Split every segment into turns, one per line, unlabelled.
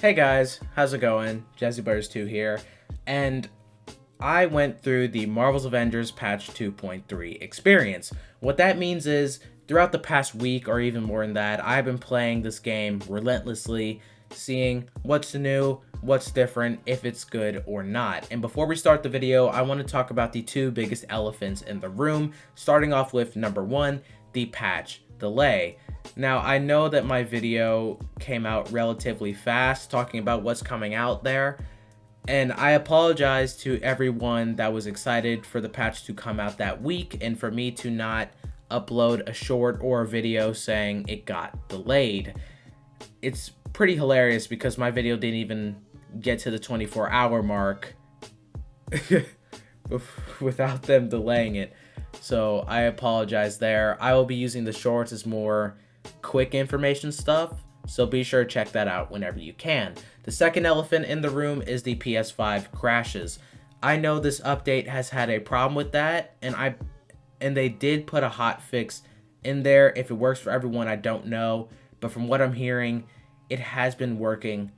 Hey guys, how's it going? JazzyButters2 here, and I went through the Marvel's Avengers patch 2.3 experience. What that means is, throughout the past week or even more than that, I've been playing this game relentlessly, seeing what's new, what's different, if it's good or not. And before we start the video, I want to talk about the two biggest elephants in the room, starting off with number one, the patch delay. Now, I know that my video came out relatively fast talking about what's coming out there, and I apologize to everyone that was excited for the patch to come out that week and for me to not upload a short or a video saying it got delayed. It's pretty hilarious because my video didn't even get to the 24-hour mark without them delaying it. So I apologize there. I will be using the shorts as more quick information stuff, so be sure to check that out whenever you can. The second elephant in the room is the PS5 Crashes. I know this update has had a problem with that, and they did put a hot fix in there. If it works for everyone, I don't know, but from what I'm hearing, it has been working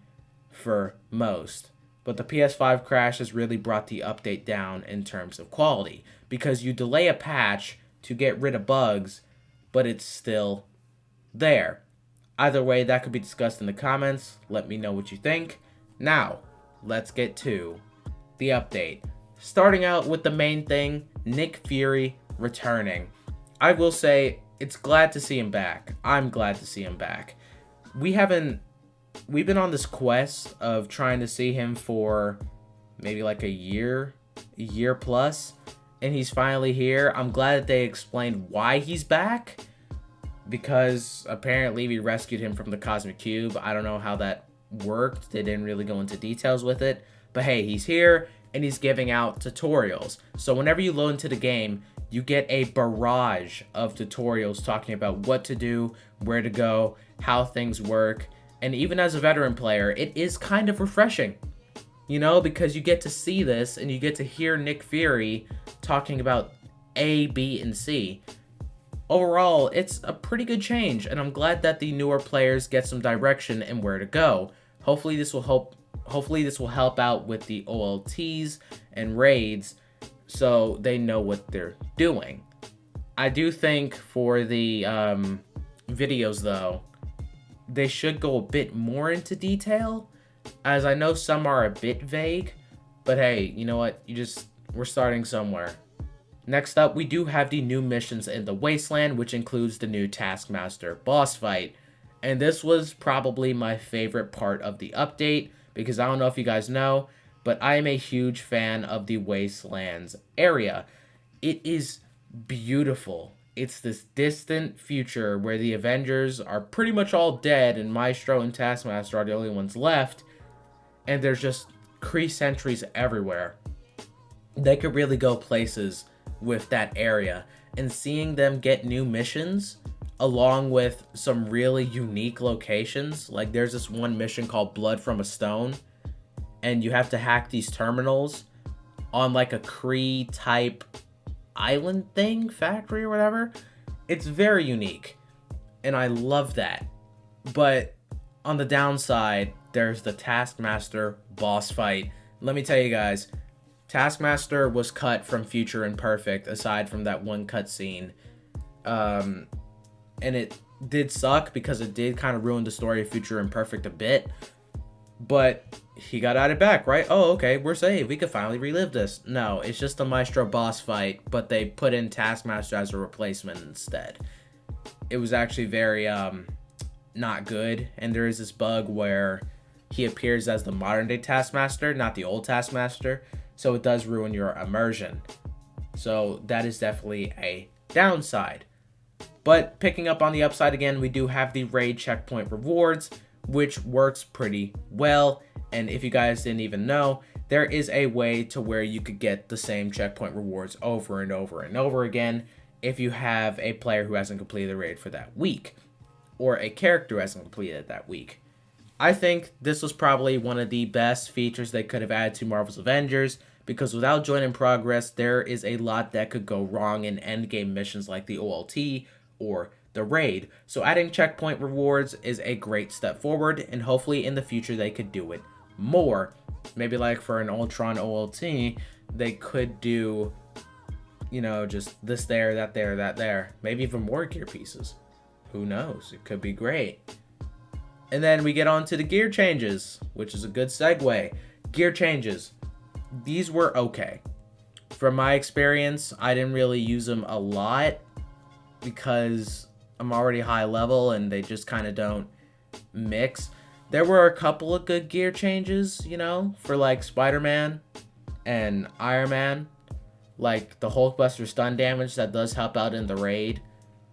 for most. But the PS5 Crashes really brought the update down in terms of quality, because you delay a patch to get rid of bugs, but it's still there. Either way, that could be discussed in the comments. Let me know what you think. Now, let's get to the update. Starting out with the main thing, Nick Fury returning. I will say, it's glad to see him back. I'm glad to see him back. We've been on this quest of trying to see him for maybe like a year plus, and he's finally here. I'm glad that they explained why he's back, because apparently we rescued him from the Cosmic Cube. I don't know how that worked. They didn't really go into details with it. But hey, he's here, and he's giving out tutorials. So whenever you load into the game, you get a barrage of tutorials talking about what to do, where to go, how things work. And even as a veteran player, it is kind of refreshing, you know, because you get to see this, and you get to hear Nick Fury talking about A, B, and C. Overall, it's a pretty good change, and I'm glad that the newer players get some direction and where to go. Hopefully this will help out with the OLTs and raids, so they know what they're doing. I do think for the videos though, they should go a bit more into detail, as I know some are a bit vague, but hey, you know what? We're starting somewhere. Next up, we do have the new missions in the Wasteland, which includes the new Taskmaster boss fight. And this was probably my favorite part of the update, because I don't know if you guys know, but I am a huge fan of the Wastelands area. It is beautiful. It's this distant future where the Avengers are pretty much all dead, and Maestro and Taskmaster are the only ones left, and there's just Kree sentries everywhere. They could really go places with that area, and seeing them get new missions along with some really unique locations. Like there's this one mission called Blood from a Stone, and you have to hack these terminals on like a Kree type island thing, factory or whatever. It's very unique, and I love that. But on the downside, there's the Taskmaster boss fight. Let me tell you guys, Taskmaster was cut from Future Imperfect, aside from that one cutscene. And it did suck because it did kind of ruin the story of Future Imperfect a bit. But he got added back, right? Oh, okay, we're saved. We could finally relive this. No, it's just a Maestro boss fight, but they put in Taskmaster as a replacement instead. It was actually very not good, and there is this bug where he appears as the modern day Taskmaster, not the old Taskmaster. So it does ruin your immersion. So that is definitely a downside. But picking up on the upside again, we do have the raid checkpoint rewards, which works pretty well. And if you guys didn't even know, there is a way to where you could get the same checkpoint rewards over and over and over again if you have a player who hasn't completed the raid for that week, or a character who hasn't completed it that week. I think this was probably one of the best features they could have added to Marvel's Avengers, because without join in progress, there is a lot that could go wrong in endgame missions like the OLT or the raid. So adding checkpoint rewards is a great step forward, and hopefully in the future they could do it more. Maybe like for an Ultron OLT, they could do, you know, just this there, that there, that there. Maybe even more gear pieces. Who knows? It could be great. And then we get on to the gear changes, which is a good segue. Gear changes. These were okay. From my experience, I didn't really use them a lot because I'm already high level and they just kind of don't mix. There were a couple of good gear changes, you know, for like Spider-Man and Iron Man. Like the Hulkbuster stun damage that does help out in the raid.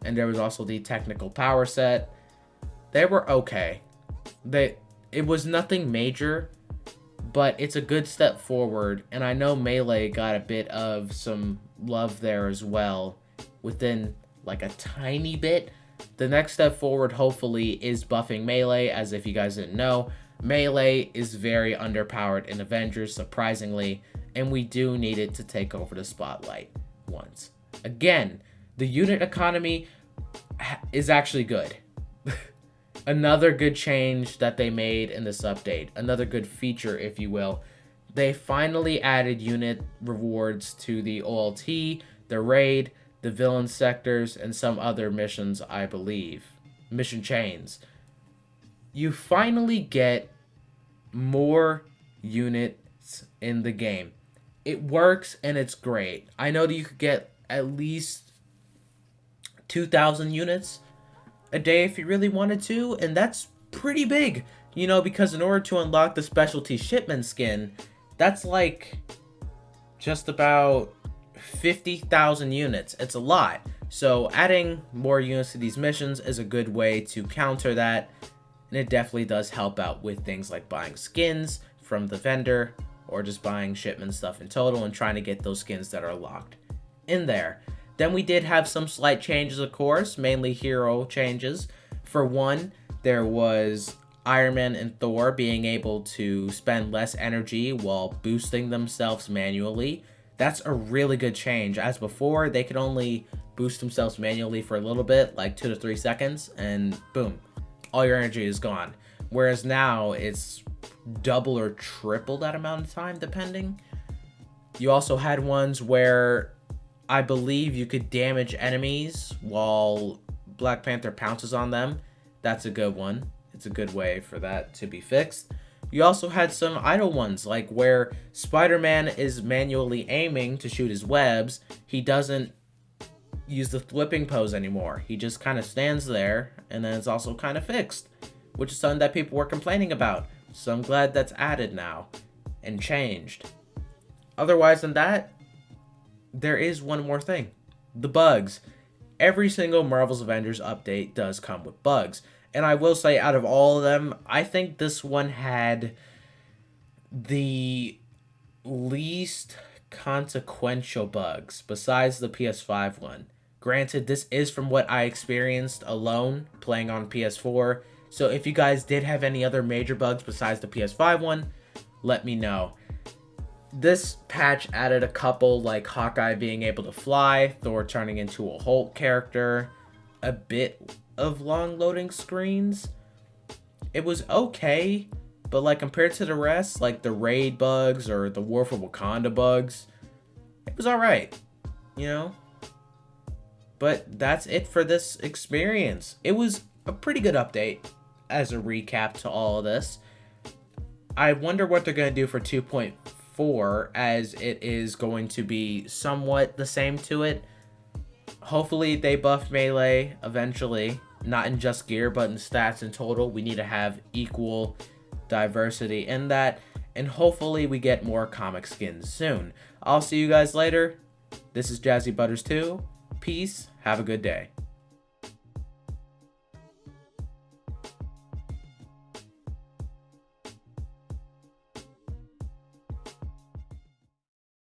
And there was also the technical power set. They were okay. It was nothing major, but it's a good step forward. And I know Melee got a bit of some love there as well, within like a tiny bit. The next step forward, hopefully, is buffing Melee, as if you guys didn't know. Melee is very underpowered in Avengers, surprisingly, and we do need it to take over the spotlight once. Again, the unit economy is actually good. Another good change that they made in this update. Another good feature, if you will. They finally added unit rewards to the OLT, the raid, the villain sectors, and some other missions, I believe. Mission chains. You finally get more units in the game. It works and it's great. I know that you could get at least 2,000 units a day if you really wanted to, and that's pretty big, you know, because in order to unlock the specialty shipment skin, that's like just about 50,000 units. It's a lot. So adding more units to these missions is a good way to counter that, and it definitely does help out with things like buying skins from the vendor or just buying shipment stuff in total and trying to get those skins that are locked in there. Then we did have some slight changes, of course, mainly hero changes. For one, there was Iron Man and Thor being able to spend less energy while boosting themselves manually. That's a really good change. As before, they could only boost themselves manually for a little bit, like 2 to 3 seconds, and boom, all your energy is gone. Whereas now, it's double or triple that amount of time, depending. You also had ones where I believe you could damage enemies while Black Panther pounces on them. That's a good one. It's a good way for that to be fixed. You also had some idle ones, like where Spider-Man is manually aiming to shoot his webs. He doesn't use the flipping pose anymore. He just kind of stands there, and then it's also kind of fixed, which is something that people were complaining about. So I'm glad that's added now and changed. Otherwise than that, there is one more thing. The bugs. Every single Marvel's Avengers update does come with bugs. And I will say, out of all of them, I think this one had the least consequential bugs, besides the PS5 one. Granted, this is from what I experienced alone, playing on PS4. So if you guys did have any other major bugs besides the PS5 one, let me know. This patch added a couple, like Hawkeye being able to fly, Thor turning into a Hulk character, a bit of long loading screens. It was okay, but like compared to the rest, like the raid bugs or the War for Wakanda bugs, it was alright, you know? But that's it for this experience. It was a pretty good update as a recap to all of this. I wonder what they're going to do for 2.4, as it is going to be somewhat the same to it. Hopefully they buff Melee eventually, not in just gear, but in stats in total. We need to have equal diversity in that, and hopefully we get more comic skins soon. I'll see you guys later. This is Jazzy Butters 2. Peace. Have a good day.